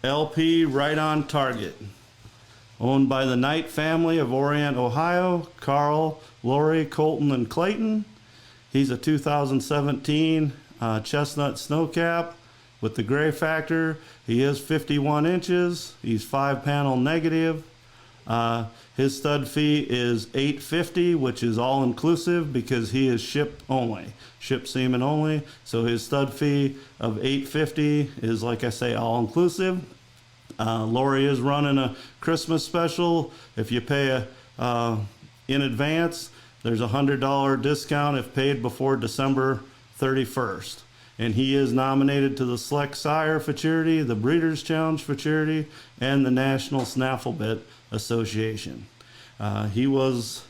LP Right on Target, owned by the Knight family of Orient, Ohio, Karl, Lori, Colton, and Clayton. He's a 2017 chestnut snowcap with the gray factor. He is 51 inches. He's 5-panel negative. His stud fee is $850, which is all inclusive because he is ship only, ship semen only. So his stud fee of $850 is, like I say, all inclusive. Lori is running a Christmas special. If you pay in advance, there's a $100 discount if paid before December 31st. And he is nominated to the Select Sire Futurity, the Breeders' Challenge Futurity, and the National Snafflebit Association. He was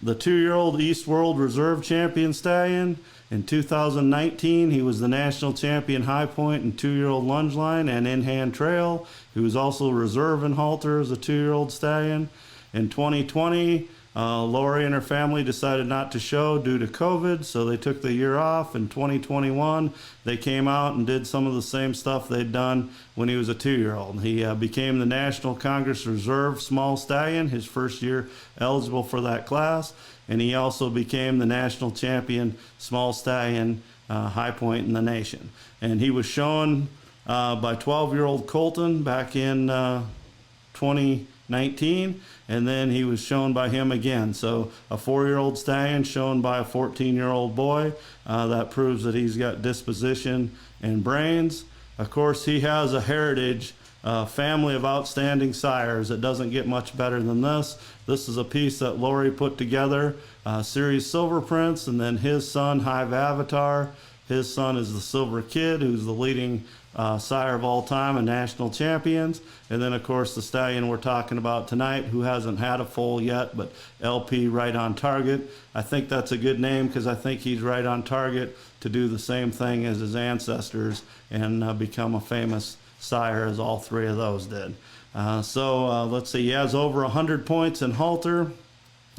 the 2-year-old East World Reserve Champion Stallion. In 2019, he was the National Champion High Point and 2-year-old Lunge Line and In-Hand Trail. He was also Reserve and Halter as a 2-year-old Stallion. In 2020, Lori and her family decided not to show due to COVID, so they took the year off. In 2021, they came out and did some of the same stuff they'd done when he was a 2-year-old. He became the National Congress Reserve Small Stallion, his first year eligible for that class, and he also became the National Champion Small Stallion High Point in the nation. And he was shown by 12-year-old Colton back in 2019, and then he was shown by him again. So a 4-year-old stallion shown by a 14-year-old boy. That proves that he's got disposition and brains. Of course, he has a heritage family of outstanding sires. It doesn't get much better than this. This is a piece that Lori put together, Series Silver Prince, and then his son, Hive Avatar. His son is the Silver Kid, who's the leading sire of all time and national champions. And then, of course, the stallion we're talking about tonight, who hasn't had a foal yet, but LP Right on Target. I think that's a good name because I think he's right on target to do the same thing as his ancestors and become a famous sire as all 3 of those did. Let's see, he has over 100 points in halter.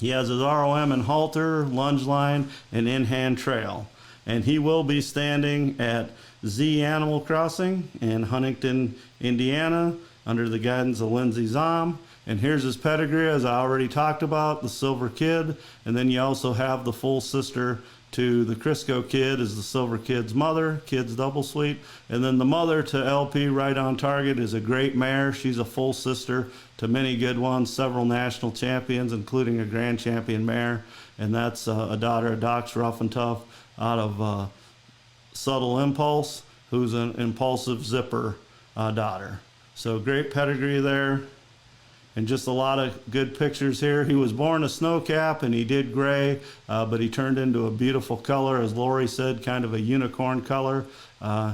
He has his ROM in halter, lunge line, and in-hand trail. And he will be standing at Z Animal Crossing in Huntington, Indiana, under the guidance of Linzy Zahm. And here's his pedigree, as I already talked about, the Silver Kid. And then you also have the full sister to the Crisco Kid is the Silver Kid's mother, Kid's Double Sweet. And then the mother to LP Right on Target is a great mare. She's a full sister to many good ones, several national champions, including a grand champion mare. And that's a daughter of Doc's Rough and Tough out of Subtle Impulse, who's an impulsive zipper daughter. So great pedigree there, and just a lot of good pictures here. He was born a snowcap and he did gray, but he turned into a beautiful color, as Lori said, kind of a unicorn color.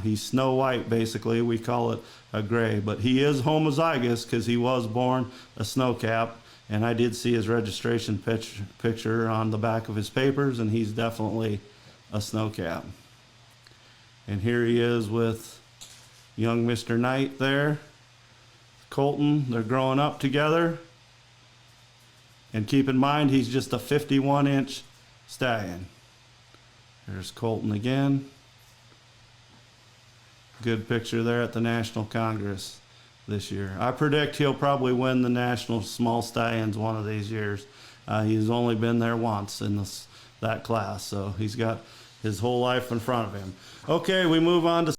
He's snow white, basically. We call it a gray, but he is homozygous because he was born a snowcap. And I did see his registration picture on the back of his papers, and he's definitely a snowcap. And here he is with young Mr. Knight there. Colton, they're growing up together. And keep in mind, he's just a 51-inch stallion. There's Colton again. Good picture there at the National Congress this year. I predict he'll probably win the National Small Stallions one of these years. He's only been there once in that class, so he's got his whole life in front of him. Okay, we move on to